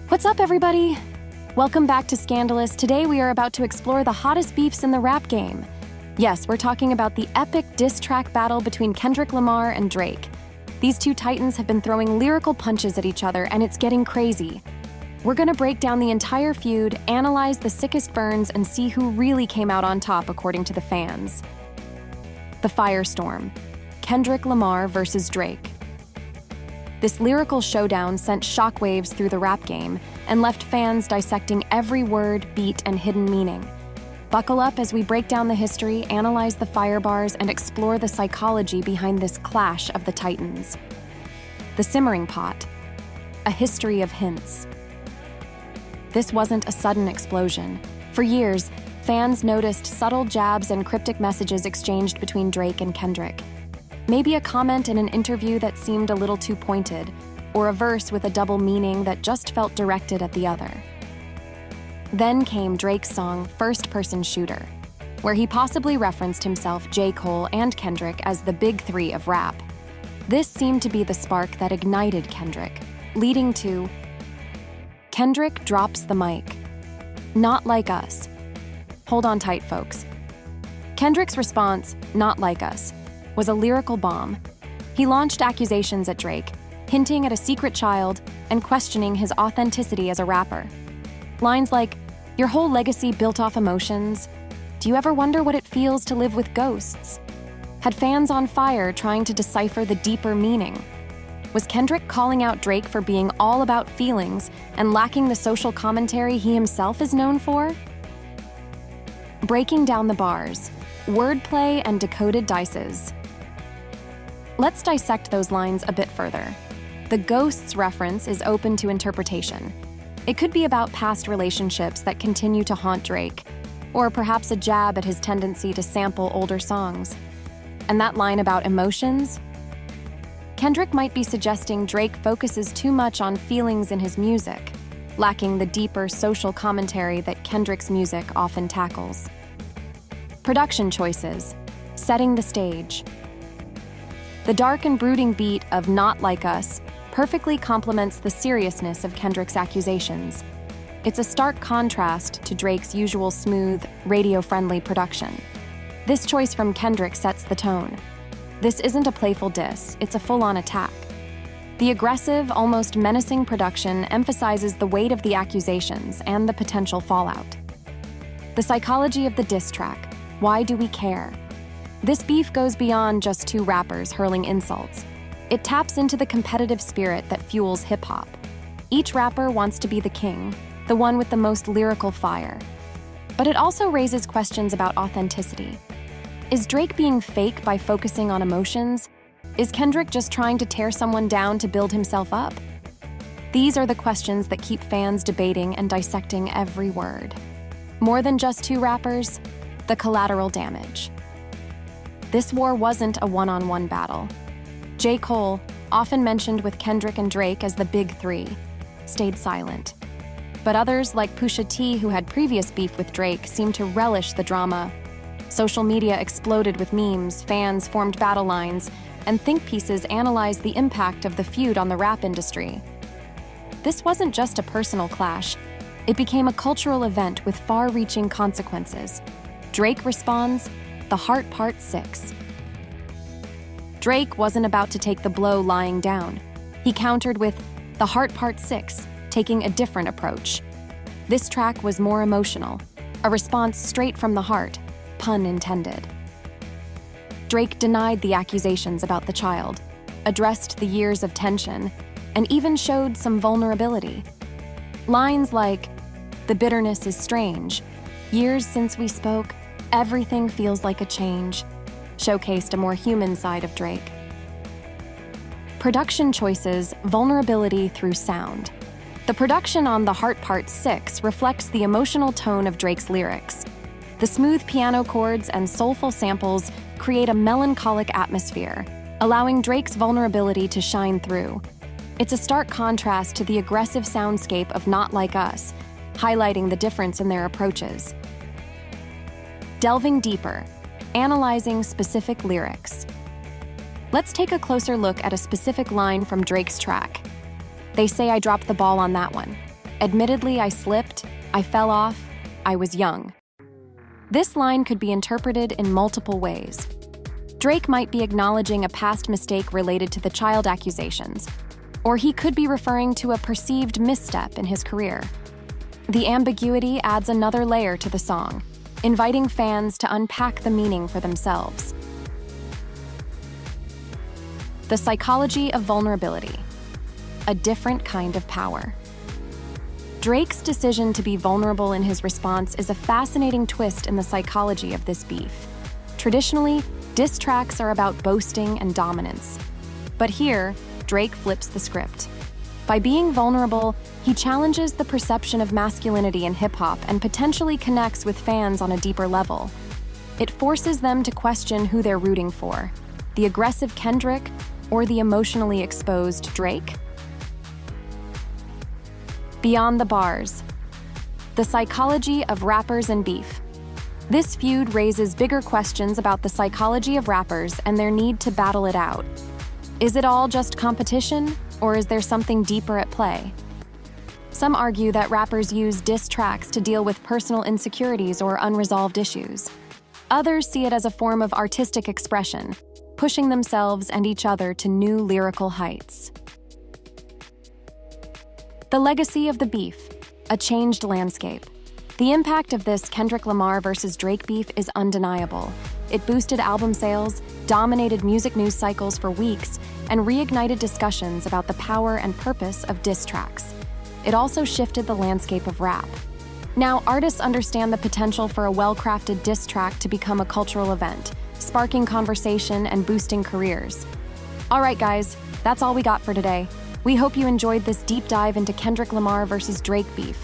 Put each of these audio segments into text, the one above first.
What's up, everybody? Welcome back to Scandalous. Today we are about to explore the hottest beefs in the rap game. Yes, we're talking about the epic diss track battle between Kendrick Lamar and Drake. These two titans have been throwing lyrical punches at each other, and it's getting crazy. We're gonna break down the entire feud, analyze the sickest burns, and see who really came out on top according to the fans. The Firestorm. Kendrick Lamar versus Drake. This lyrical showdown sent shockwaves through the rap game and left fans dissecting every word, beat, and hidden meaning. Buckle up as we break down the history, analyze the fire bars, and explore the psychology behind this clash of the titans. The Simmering Pot. A history of hints. This wasn't a sudden explosion. For years, fans noticed subtle jabs and cryptic messages exchanged between Drake and Kendrick. Maybe a comment in an interview that seemed a little too pointed, or a verse with a double meaning that just felt directed at the other. Then came Drake's song, First Person Shooter, where he possibly referenced himself, J. Cole, and Kendrick as the big three of rap. This seemed to be the spark that ignited Kendrick, leading to Kendrick drops the mic. Not like us. Hold on tight, folks. Kendrick's response, not like us, was a lyrical bomb. He launched accusations at Drake, hinting at a secret child and questioning his authenticity as a rapper. Lines like, "Your whole legacy built off emotions. Do you ever wonder what it feels to live with ghosts?" had fans on fire trying to decipher the deeper meaning. Was Kendrick calling out Drake for being all about feelings and lacking the social commentary he himself is known for? Breaking down the bars, wordplay, and decoded dices. Let's dissect those lines a bit further. The ghosts reference is open to interpretation. It could be about past relationships that continue to haunt Drake, or perhaps a jab at his tendency to sample older songs. And that line about emotions? Kendrick might be suggesting Drake focuses too much on feelings in his music, lacking the deeper social commentary that Kendrick's music often tackles. Production choices, setting the stage. The dark and brooding beat of Not Like Us perfectly complements the seriousness of Kendrick's accusations. It's a stark contrast to Drake's usual smooth, radio-friendly production. This choice from Kendrick sets the tone. This isn't a playful diss, it's a full-on attack. The aggressive, almost menacing production emphasizes the weight of the accusations and the potential fallout. The psychology of the diss track. Why do we care? This beef goes beyond just two rappers hurling insults. It taps into the competitive spirit that fuels hip-hop. Each rapper wants to be the king, the one with the most lyrical fire. But it also raises questions about authenticity. Is Drake being fake by focusing on emotions? Is Kendrick just trying to tear someone down to build himself up? These are the questions that keep fans debating and dissecting every word. More than just two rappers, the collateral damage. This war wasn't a one-on-one battle. J. Cole, often mentioned with Kendrick and Drake as the big three, stayed silent. But others, like Pusha T, who had previous beef with Drake, seemed to relish the drama. Social media exploded with memes, fans formed battle lines, and think pieces analyzed the impact of the feud on the rap industry. This wasn't just a personal clash. It became a cultural event with far-reaching consequences. Drake responds, The Heart Part 6. Drake wasn't about to take the blow lying down. He countered with The Heart Part 6, taking a different approach. This track was more emotional, a response straight from the heart, pun intended. Drake denied the accusations about the child, addressed the years of tension, and even showed some vulnerability. Lines like, "The bitterness is strange. Years since we spoke, everything feels like a change," showcased a more human side of Drake. Production choices, vulnerability through sound. The production on The Heart Part 6 reflects the emotional tone of Drake's lyrics. The smooth piano chords and soulful samples create a melancholic atmosphere, allowing Drake's vulnerability to shine through. It's a stark contrast to the aggressive soundscape of Not Like Us, highlighting the difference in their approaches. Delving deeper, analyzing specific lyrics. Let's take a closer look at a specific line from Drake's track. "They say I dropped the ball on that one." Admittedly, I slipped, I fell off, I was young. This line could be interpreted in multiple ways. Drake might be acknowledging a past mistake related to the child accusations, or he could be referring to a perceived misstep in his career. The ambiguity adds another layer to the song, inviting fans to unpack the meaning for themselves. The psychology of vulnerability, a different kind of power. Drake's decision to be vulnerable in his response is a fascinating twist in the psychology of this beef. Traditionally, diss tracks are about boasting and dominance. But here, Drake flips the script. By being vulnerable, he challenges the perception of masculinity in hip-hop and potentially connects with fans on a deeper level. It forces them to question who they're rooting for, the aggressive Kendrick or the emotionally exposed Drake? Beyond the bars. The psychology of rappers and beef. This feud raises bigger questions about the psychology of rappers and their need to battle it out. Is it all just competition, or is there something deeper at play? Some argue that rappers use diss tracks to deal with personal insecurities or unresolved issues. Others see it as a form of artistic expression, pushing themselves and each other to new lyrical heights. The legacy of the beef, a changed landscape. The impact of this Kendrick Lamar versus Drake beef is undeniable. It boosted album sales, dominated music news cycles for weeks, and reignited discussions about the power and purpose of diss tracks. It also shifted the landscape of rap. Now, artists understand the potential for a well-crafted diss track to become a cultural event, sparking conversation and boosting careers. All right, guys, that's all we got for today. We hope you enjoyed this deep dive into Kendrick Lamar versus Drake beef.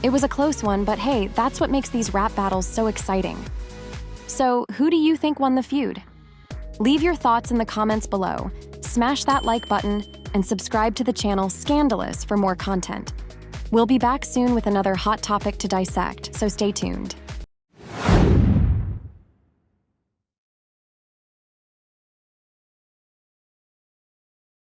It was a close one, but hey, that's what makes these rap battles so exciting. So, who do you think won the feud? Leave your thoughts in the comments below, smash that like button, and subscribe to the channel Scandalous for more content. We'll be back soon with another hot topic to dissect, so stay tuned.